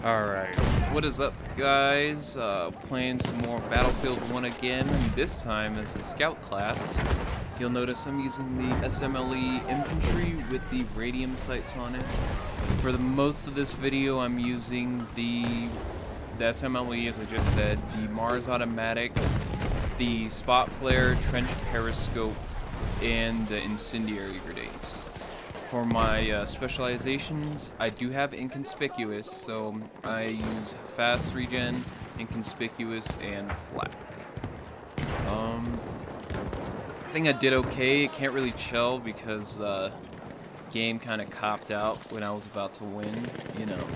Alright, what is up guys? Playing some more Battlefield 1 again, and this time as the scout class. You'll notice I'm using the SMLE infantry with the radium sights on it. For the most of this video I'm using the SMLE, as I just said, the Mars automatic, the spot flare, trench periscope, and the incendiary grenades. For my specializations, I do have inconspicuous, so I use fast regen, inconspicuous, and flak. I think I did okay. It can't really chill because game kind of copped out when I was about to win, you know.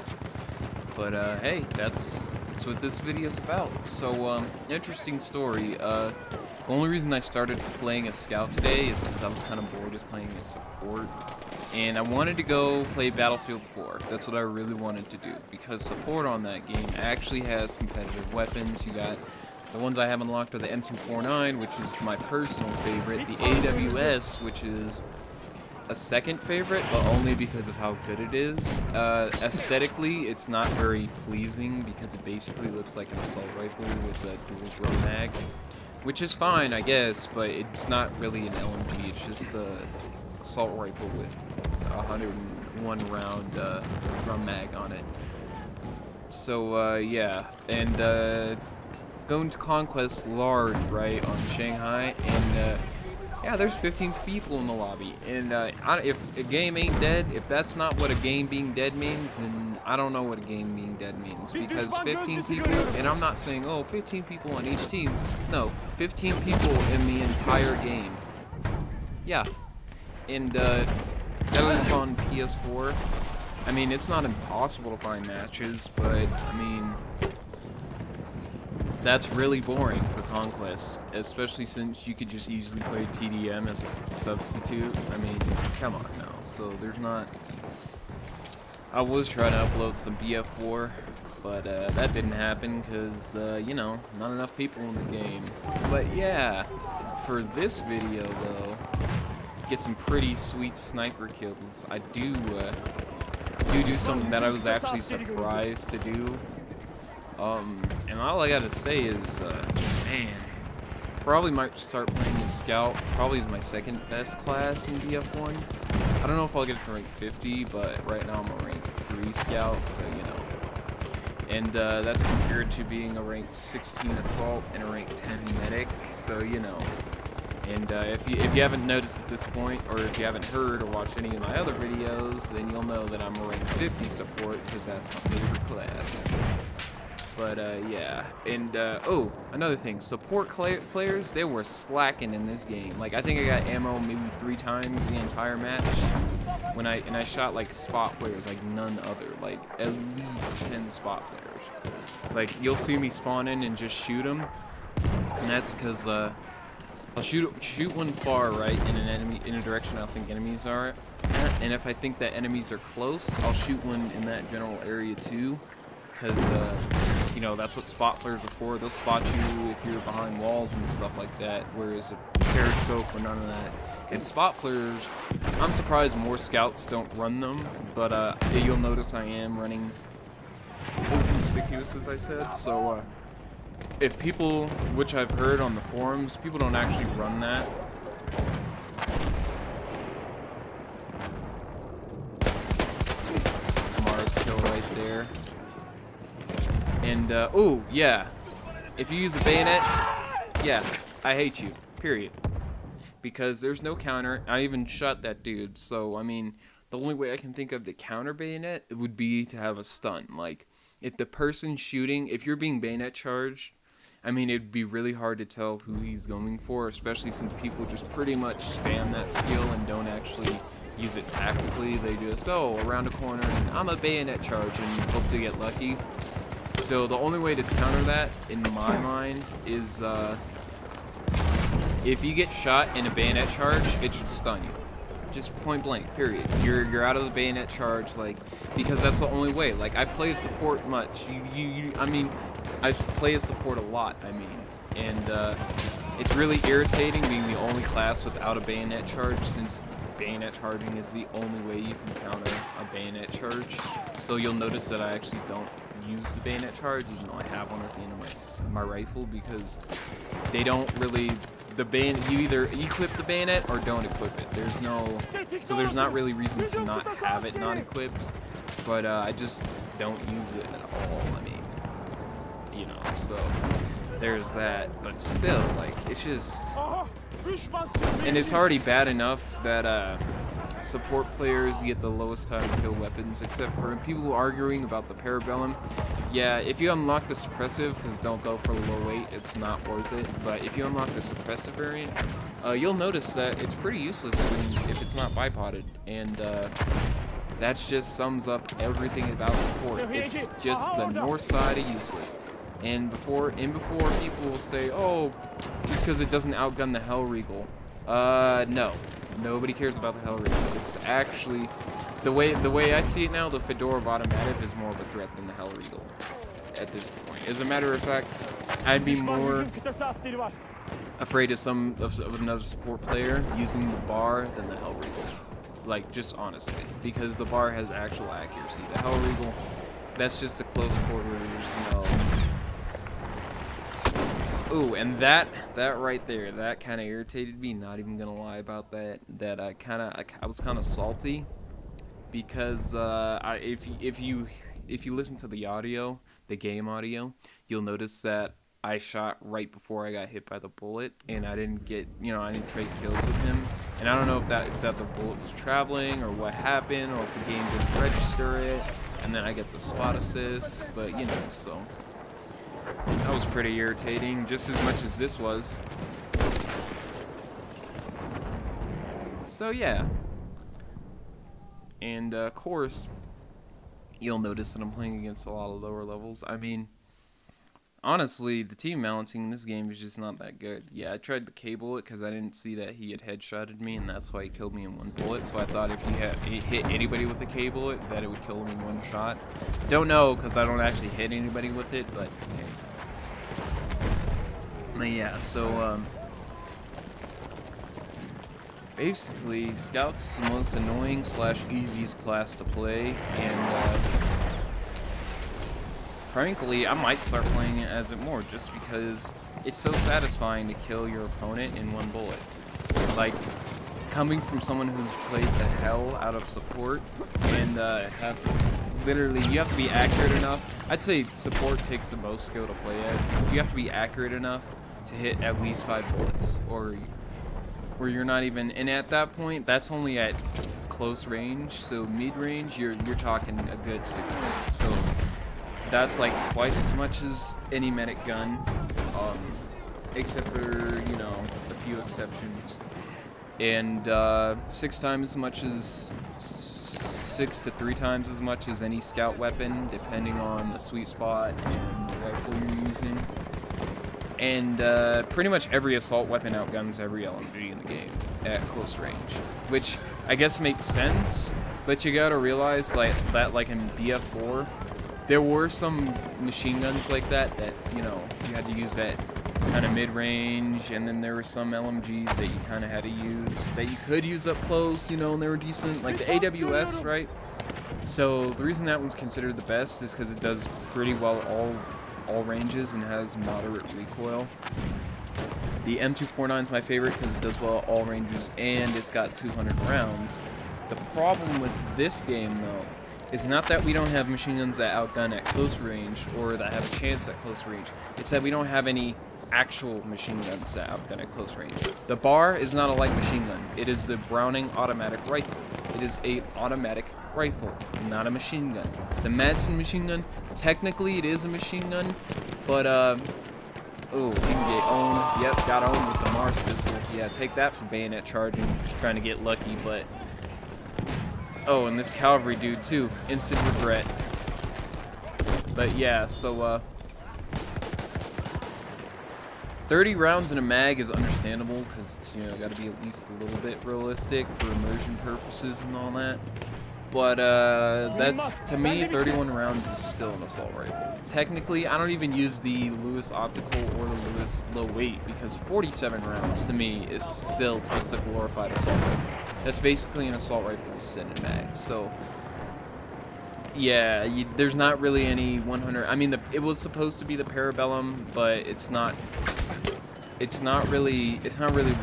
But hey, that's what this video's about. So interesting story. The only reason I started playing a scout today is because I was kind of bored just playing a support. And I wanted to go play Battlefield 4. That's what I really wanted to do, because support on that game actually has competitive weapons. You got the ones I have unlocked are the M249, which is my personal favorite, the AWS, which is a second favorite, but only because of how good it is. Aesthetically, it's not very pleasing because it basically looks like an assault rifle with a dual drum mag, which is fine, I guess, but it's not really an LMG. It's just a assault rifle with 101 round drum mag on it. So yeah, and going to Conquest large, right, on Shanghai, and yeah, there's 15 people in the lobby, and if a game ain't dead, if that's not what a game being dead means, then I don't know what a game being dead means, because 15 people, and I'm not saying, oh, 15 people on each team, no, 15 people in the entire game. Yeah. And that was on PS4. I mean, it's not impossible to find matches, but I mean, that's really boring for Conquest, especially since you could just easily play TDM as a substitute. I mean, come on now. So there's not. I was trying to upload some BF4, but that didn't happen because you know, not enough people in the game. But yeah, for this video though, get some pretty sweet sniper kills. I do something that I was actually surprised to do. And all I gotta say is, man, probably might start playing as Scout. Probably is my second best class in BF1. I don't know if I'll get it to rank 50, but right now I'm a rank 3 Scout, so you know. And that's compared to being a rank 16 Assault and a rank 10 Medic, so you know. And if you haven't noticed at this point, or if you haven't heard or watched any of my other videos, then you'll know that I'm a rank 50 support, because that's my favorite class. But yeah, and oh, another thing, support players, they were slacking in this game. Like, I think I got ammo maybe 3 times the entire match, when I shot like spot players like none other, like at least 10 spot players. Like, you'll see me spawn in and just shoot them, and that's because I'll shoot one far right in a direction I think enemies are, and if I think that enemies are close, I'll shoot one in that general area too, because you know, that's what spot players are for. They'll spot you if you're behind walls and stuff like that, whereas a periscope or none of that. And spot players, I'm surprised more scouts don't run them, but you'll notice I am running inconspicuous, as I said. So if people, which I've heard on the forums, people don't actually run that. Mars kill right there. And, oh, yeah. If you use a bayonet, yeah, I hate you. Period. Because there's no counter. I even shot that dude. So, I mean, the only way I can think of to counter bayonet would be to have a stun. Like, if the person shooting, if you're being bayonet charged, I mean, it'd be really hard to tell who he's going for, especially since people just pretty much spam that skill and don't actually use it tactically. They just, oh, around a corner, and I'm a bayonet charge, and hope to get lucky. So the only way to counter that, in my mind, is if you get shot in a bayonet charge, it should stun you. Just point blank, period. You're out of the bayonet charge, like, because that's the only way. Like, I play support much. I mean, I play a support a lot, I mean. And it's really irritating being the only class without a bayonet charge, since bayonet charging is the only way you can counter a bayonet charge. So you'll notice that I actually don't use the bayonet charge, even though I have one at the end of my rifle, because they don't really... The bayonet, you either equip the bayonet or don't equip it. So there's not really reason to not have it not equipped, but I just don't use it at all. I mean, you know, so there's that. But still, like, it's just, and it's already bad enough that support players get the lowest time to kill weapons, except for people arguing about the Parabellum. Yeah, if you unlock the suppressive, because don't go for the low weight, it's not worth it. But if you unlock the suppressive variant, you'll notice that it's pretty useless if it's not bipoded. And that just sums up everything about support. It's just the north side of useless. And before people will say, oh, just because it doesn't outgun the Hellregal. No. Nobody cares about the Hellregal. It's actually, the way I see it now, the Fedora Bottomative is more of a threat than the Hellregal at this point. As a matter of fact, I'd be more afraid of another support player using the bar than the Hellregal. Like, just honestly, because the bar has actual accuracy. The Hellregal, that's just a close quarters, you know. Ooh, and that right there, that kind of irritated me. Not even gonna lie about that. That I was kind of salty because if you listen to the audio, the game audio, you'll notice that I shot right before I got hit by the bullet, and I didn't trade kills with him. And I don't know if that the bullet was traveling or what happened, or if the game didn't register it, and then I get the spot assist. But you know, so. That was pretty irritating, just as much as this was. So yeah. And of course, you'll notice that I'm playing against a lot of lower levels. I mean, honestly, the team balancing in this game is just not that good. Yeah, I tried to cable it because I didn't see that he had headshotted me, and that's why he killed me in one bullet. So I thought if he hit anybody with a cable it, that it would kill him in one shot. Don't know, because I don't actually hit anybody with it, but yeah, so basically, Scout's the most annoying / easiest class to play, and frankly, I might start playing it as it more, just because it's so satisfying to kill your opponent in one bullet. Like, coming from someone who's played the hell out of support, and has literally, you have to be accurate enough. I'd say support takes the most skill to play as, because you have to be accurate enough to hit at least 5 bullets, or you're not even, and at that point, that's only at close range. So mid-range, you're talking a good 6 bullets. So that's like twice as much as any medic gun, except for, you know, a few exceptions, and 6 times as much as 6 to 3 times as much as any scout weapon, depending on the sweet spot and the rifle you're using. And pretty much every assault weapon outguns every LMG in the game at close range, which I guess makes sense, but you gotta realize that like in BF4, there were some machine guns like that, you know, you had to use that kind of mid-range, and then there were some LMGs that you kind of had to use, that you could use up close, you know, and they were decent, like the AWS, right? So the reason that one's considered the best is because it does pretty well all ranges and has moderate recoil. The M249 is my favorite because it does well at all ranges and it's got 200 rounds. The problem with this game, though, is not that we don't have machine guns that outgun at close range or that have a chance at close range. It's that we don't have any actual machine guns that outgun at close range. The bar is not a light machine gun. It is the Browning automatic rifle. It is an automatic rifle, not a machine gun. The Madsen machine gun, technically it is a machine gun, but oh, you can get owned. Yep, got owned with the Mars pistol. Yeah, take that for bayonet charging, trying to get lucky, but oh, and this cavalry dude too, instant regret. But yeah, so 30 rounds in a mag is understandable because, you know, got to be at least a little bit realistic for immersion purposes and all that. But that's, to me, 31 rounds is still an assault rifle. Technically, I don't even use the Lewis optical or the Lewis low weight because 47 rounds to me is still just a glorified assault rifle. That's basically an assault rifle with extended mags. So yeah, there's not really any 100. I mean, it was supposed to be the Parabellum, but it's not. It's not really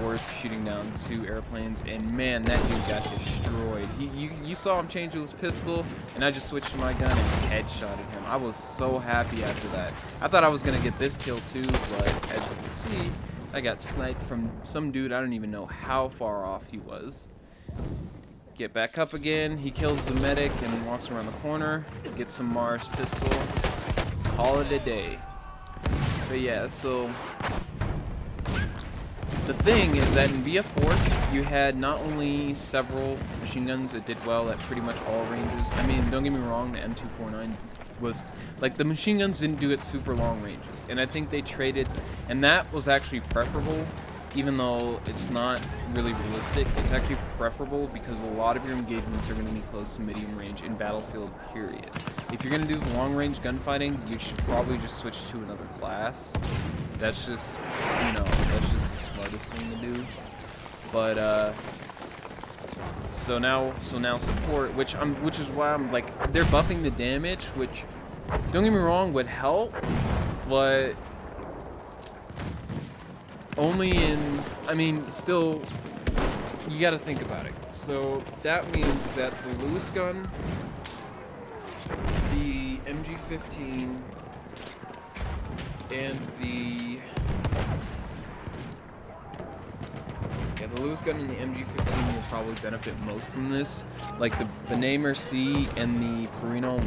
worth shooting down 2 airplanes. And man, that dude got destroyed. You saw him change to his pistol, and I just switched to my gun and headshotted him. I was so happy after that. I thought I was gonna get this kill too, but as you can see, I got sniped from some dude. I don't even know how far off he was. Get back up again. He kills the medic and walks around the corner. Gets some Mars pistol. Call it a day. But yeah, so the thing is that in BF4, you had not only several machine guns that did well at pretty much all ranges. I mean, don't get me wrong, the M249 was, like, the machine guns didn't do it super long ranges. And I think they traded, and that was actually preferable, even though it's not really realistic. It's actually preferable because a lot of your engagements are going to be close to medium range in Battlefield, period. If you're going to do long range gunfighting, you should probably just switch to another class. That's just, you know, that's just the smartest thing to do. But so now support, which is why I'm like, they're buffing the damage, which, don't get me wrong, would help, but only in, I mean, still, you gotta think about it. So that means that the Lewis gun, the MG15, and the Lewis gun and the MG15 will probably benefit most from this. Like the Namer C and the Perino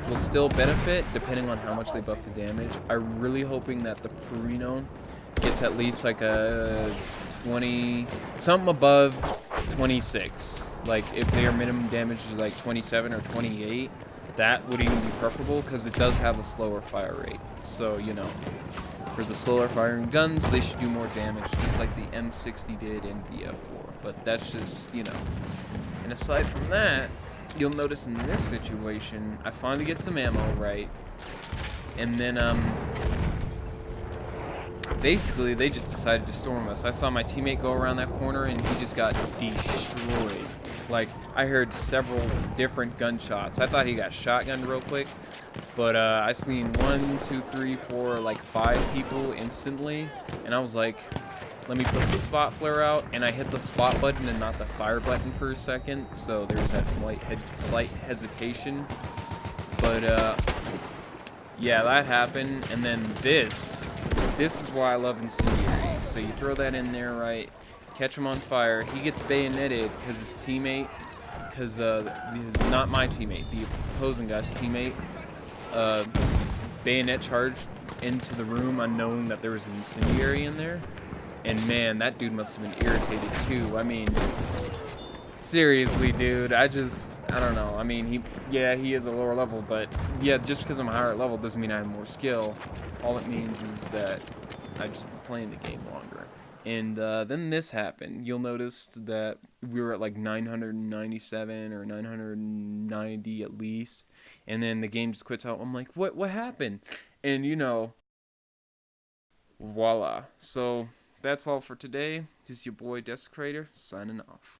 will still benefit depending on how much they buff the damage. I'm really hoping that the Perino gets at least like a 20, something above 26. Like if their minimum damage is like 27 or 28, that would even be preferable because it does have a slower fire rate. So, you know, for the slower firing guns, they should do more damage, just like the M60 did in BF4. But that's just, you know. And aside from that, you'll notice in this situation, I finally get some ammo, right? And then, basically, they just decided to storm us. I saw my teammate go around that corner, and he just got destroyed. Like, I heard several different gunshots. I thought he got shotgunned real quick, but I seen 1, 2, 3, 4, like 5 people instantly, and I was like, let me put the spot flare out, and I hit the spot button and not the fire button for a second, so there was that slight hesitation. But yeah, that happened, and then this is why I love incendiaries. So you throw that in there, right? Catch him on fire. He gets bayoneted because his teammate, not my teammate, the opposing guy's teammate, bayonet charged into the room unknowing that there was an incendiary in there. And man, that dude must have been irritated too. I mean, seriously, dude, I don't know. I mean, he is a lower level, but yeah, just because I'm a higher level doesn't mean I have more skill. All it means is that I've just been playing the game longer. And then this happened. You'll notice that we were at like 997 or 990 at least. And then the game just quits out. I'm like, what happened? And you know, voila. So that's all for today. This is your boy Desecrator signing off.